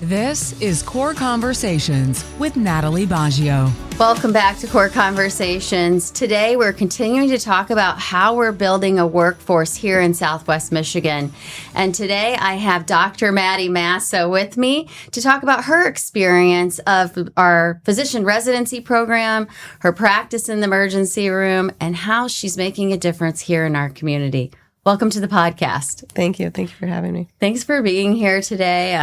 This is Core Conversations with Natalie Baggio. Welcome back to Core Conversations. Today, we're continuing to talk about how we're building a workforce here in Southwest Michigan. And today, I have Dr. Maddie Massa with me to talk about her experience of our physician residency program, her practice in the emergency room, and how she's making a difference here in our community. Welcome to the podcast. Thank you. Thank you for having me. Thanks for being here today.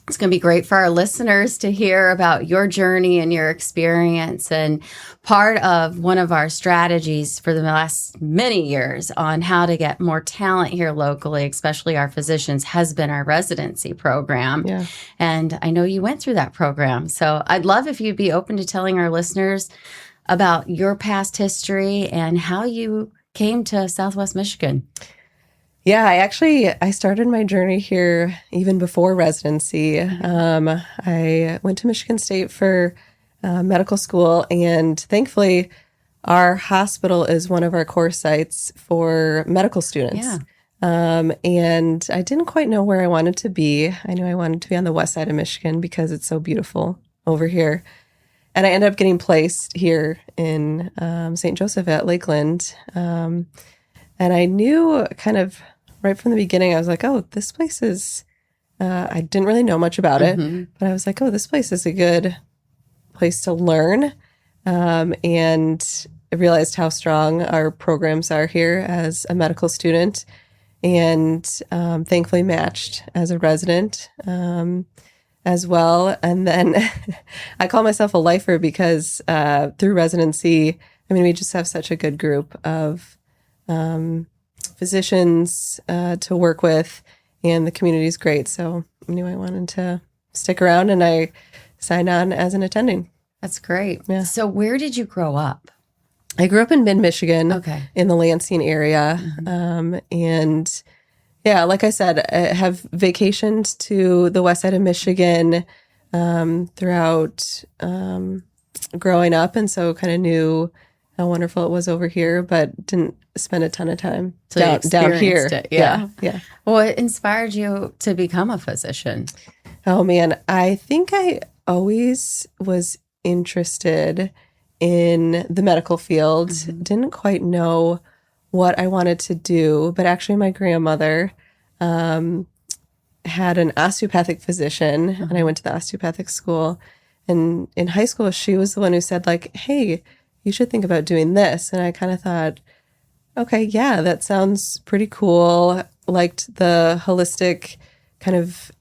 It's going to be great for our listeners to hear about your journey and your experience. And part of one of our strategies for the last many years on how to get more talent here locally, especially our physicians, has been our residency program. Yeah. And I know you went through that program. So I'd love if you'd be open to telling our listeners about your past history and how you came to Southwest Michigan. Yeah, I started my journey here even before residency. I went to Michigan State for medical school, and thankfully, our hospital is one of our core sites for medical students. Yeah. And I didn't quite know where I wanted to be. I knew I wanted to be on the west side of Michigan because it's so beautiful over here. And I ended up getting placed here in St. Joseph at Lakeland. And I knew kind of right from the beginning, I was like, oh, this place is, I didn't really know much about it, but I was like, oh, this place is a good place to learn. And I realized how strong our programs are here as a medical student, and thankfully matched as a resident as well. And then I call myself a lifer because through residency, I mean, we just have such a good group of physicians to work with, and the community is great. So I knew I wanted to stick around, and I signed on as an attending. That's great. Yeah. So where did you grow up? I grew up in mid-Michigan, Okay. in the Lansing area. And yeah, like I said, I have vacationed to the west side of Michigan throughout growing up, and so kind of knew how wonderful it was over here, but didn't spend a ton of time down here. It, yeah. Yeah. What inspired you to become a physician? Oh man, I think I always was interested in the medical field. Didn't quite know what I wanted to do, but actually my grandmother had an osteopathic physician, and I went to the osteopathic school. And in high school, she was the one who said, like, hey, you should think about doing this. And I kind of thought, okay, yeah, that sounds pretty cool. Liked the holistic kind of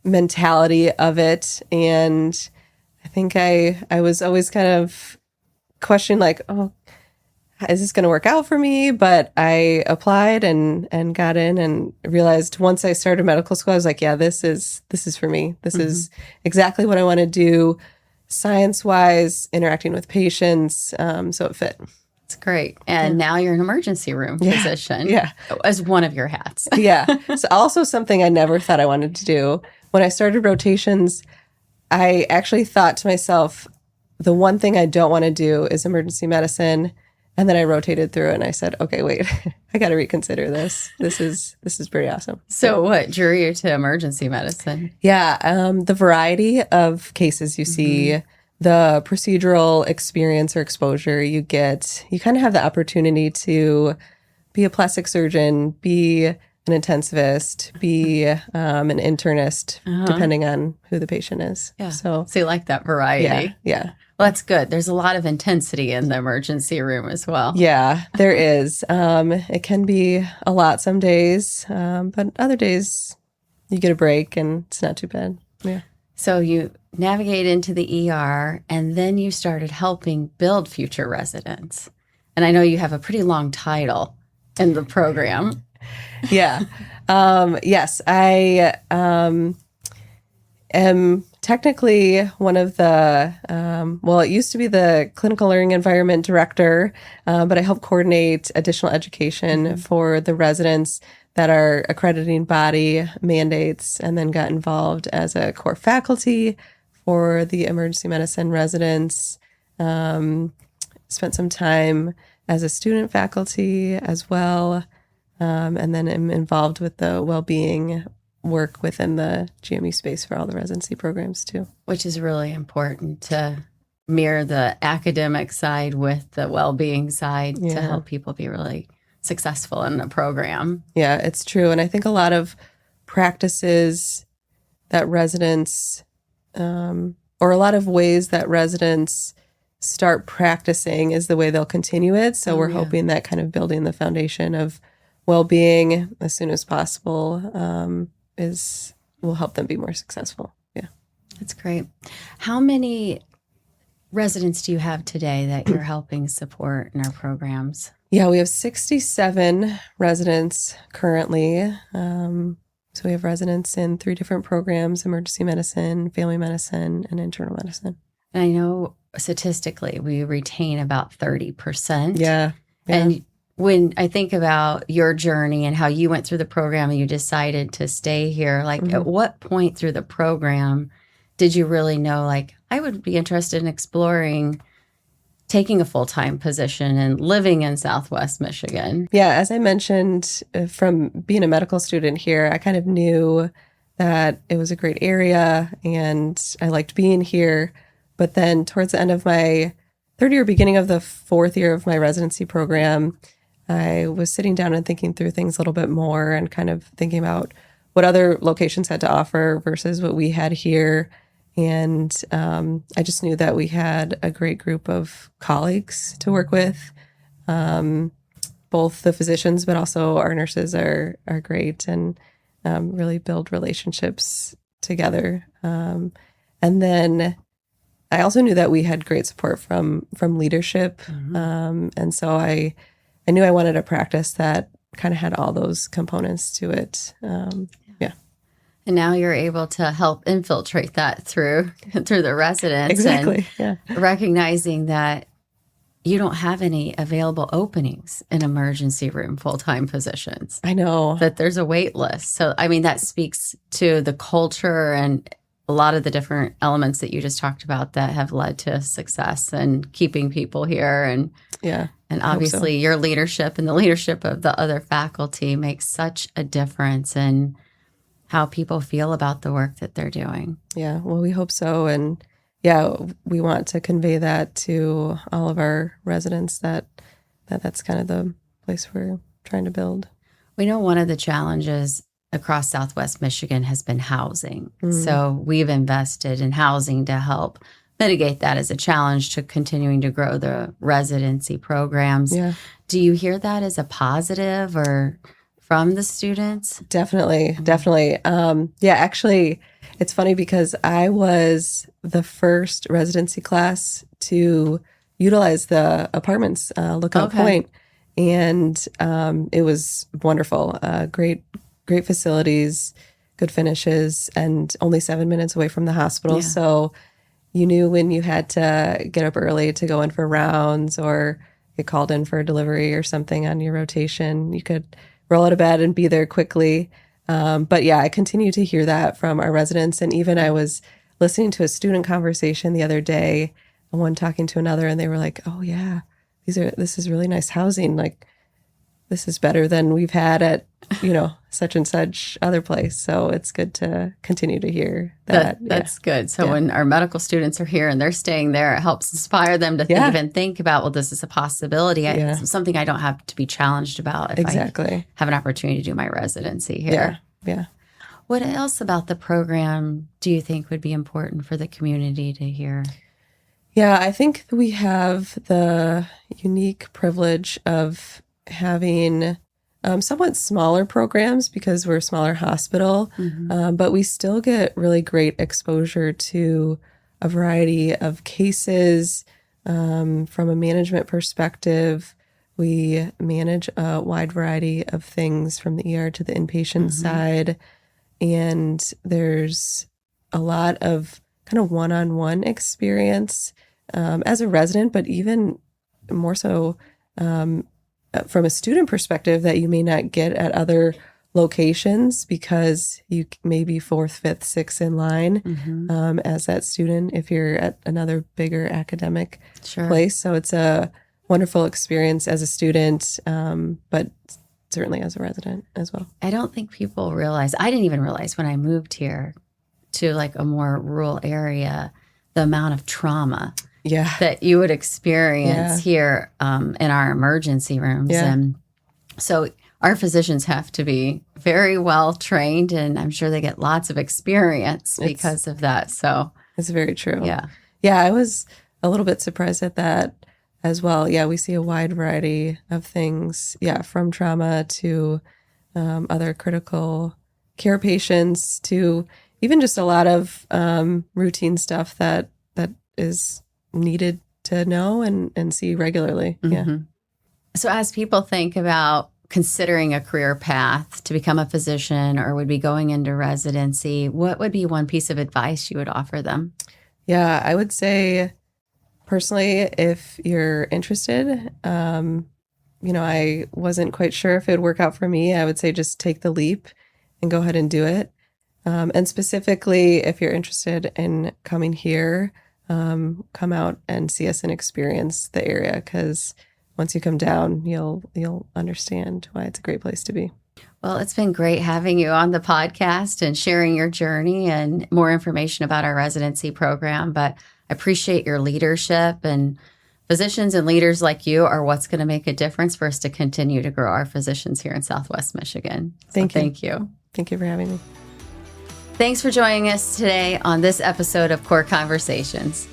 mentality of it. And I think I was always kind of questioning, like, oh, is this going to work out for me? But I applied and got in, and realized once I started medical school, I was like, yeah, this is for me. This is exactly what I want to do. Science-wise, interacting with patients, so it fit. It's great. And now you're an emergency room physician. Yeah. As one of your hats. Yeah. So also something I never thought I wanted to do. When I started rotations, I actually thought to myself, the one thing I don't want to do is emergency medicine. And then I rotated through it, and I said, okay, wait, I got to reconsider this. This is pretty awesome. So what drew you to emergency medicine? Yeah. The variety of cases you see, the procedural experience or exposure you get, you kind of have the opportunity to be a plastic surgeon, be an intensivist, be an internist, depending on who the patient is. Yeah. So you like that variety. Yeah. Well, that's good. There's a lot of intensity in the emergency room as well. Yeah, there is. It can be a lot some days, but other days you get a break and it's not too bad. Yeah. So you navigate into the ER, and then you started helping build future residents. And I know you have a pretty long title in the program. Yeah. Yes, I am technically one of the, it used to be the clinical learning environment director, but I help coordinate additional education for the residents that our accrediting body mandates, and then got involved as a core faculty for the emergency medicine residents. Spent some time as a student faculty as well, and then am involved with the well-being work within the GME space for all the residency programs too. Which is really important to mirror the academic side with the well-being side to help people be really successful in the program. Yeah, it's true. And I think a lot of practices that residents, or a lot of ways that residents start practicing is the way they'll continue it. So we're hoping that kind of building the foundation of well-being as soon as possible will help them be more successful. Yeah. That's great. How many residents do you have today that you're helping support in our programs? Yeah, we have 67 residents currently. So we have residents in 3 different programs: emergency medicine, family medicine, and internal medicine. And I know statistically we retain about 30%. Yeah. And when I think about your journey and how you went through the program and you decided to stay here, like at what point through the program did you really know, like, I would be interested in exploring taking a full-time position and living in Southwest Michigan? Yeah, as I mentioned, from being a medical student here, I kind of knew that it was a great area and I liked being here. But then towards the end of my third year, beginning of the fourth year of my residency program, I was sitting down and thinking through things a little bit more and kind of thinking about what other locations had to offer versus what we had here. And I just knew that we had a great group of colleagues to work with. Both the physicians, but also our nurses are great and really build relationships together. And then I also knew that we had great support from leadership. And so I knew I wanted a practice that kind of had all those components to it. And now you're able to help infiltrate that through the residents. Exactly. And recognizing that you don't have any available openings in emergency room full-time positions. I know. That there's a wait list. So, I mean, that speaks to the culture and a lot of the different elements that you just talked about that have led to success and keeping people here. And obviously your leadership and the leadership of the other faculty makes such a difference in how people feel about the work that they're doing. Yeah, well, we hope so. And we want to convey that to all of our residents that's kind of the place we're trying to build. We know one of the challenges across Southwest Michigan has been housing. So we've invested in housing to help mitigate that as a challenge to continuing to grow the residency programs. Yeah. Do you hear that as a positive or from the students? Definitely. Actually, it's funny because I was the first residency class to utilize the apartments, Lookout Point. And it was wonderful. Great facilities, good finishes, and only 7 minutes away from the hospital. Yeah. So you knew when you had to get up early to go in for rounds or get called in for a delivery or something on your rotation, you could roll out of bed and be there quickly. But I continue to hear that from our residents. And even I was listening to a student conversation the other day, one talking to another, and they were like, oh yeah, this is really nice housing. Like, this is better than we've had at, such and such other place. So it's good to continue to hear that. That's good. So when our medical students are here and they're staying there, it helps inspire them to even think about, well, this is a possibility. It's something I don't have to be challenged about if I have an opportunity to do my residency here. Yeah. What else about the program do you think would be important for the community to hear? Yeah, I think we have the unique privilege of having somewhat smaller programs because we're a smaller hospital, but we still get really great exposure to a variety of cases. From a management perspective, we manage a wide variety of things from the ER to the inpatient side, and there's a lot of kind of one-on-one experience as a resident, but even more so from a student perspective that you may not get at other locations because you may be fourth, fifth, sixth in line as that student if you're at another bigger academic place. So it's a wonderful experience as a student, but certainly as a resident as well. I don't think people realize, I didn't even realize when I moved here to like a more rural area, the amount of trauma that you would experience here in our emergency rooms. And so our physicians have to be very well trained, and I'm sure they get lots of experience because of that. So it's very true. Yeah, I was a little bit surprised at that as well. Yeah, we see a wide variety of things. Yeah, from trauma to other critical care patients to even just a lot of routine stuff that is needed to know and see regularly. Yeah. So as people think about considering a career path to become a physician or would be going into residency, what would be one piece of advice you would offer them? Yeah, I would say personally, if you're interested, I wasn't quite sure if it would work out for me. I would say just take the leap and go ahead and do it. And specifically, if you're interested in coming here, come out and see us and experience the area, because once you come down, you'll understand why it's a great place to be. Well, it's been great having you on the podcast and sharing your journey and more information about our residency program. But I appreciate your leadership, and physicians and leaders like you are what's going to make a difference for us to continue to grow our physicians here in Southwest Michigan. Thank you. Thank you. Thank you for having me. Thanks for joining us today on this episode of Core Conversations.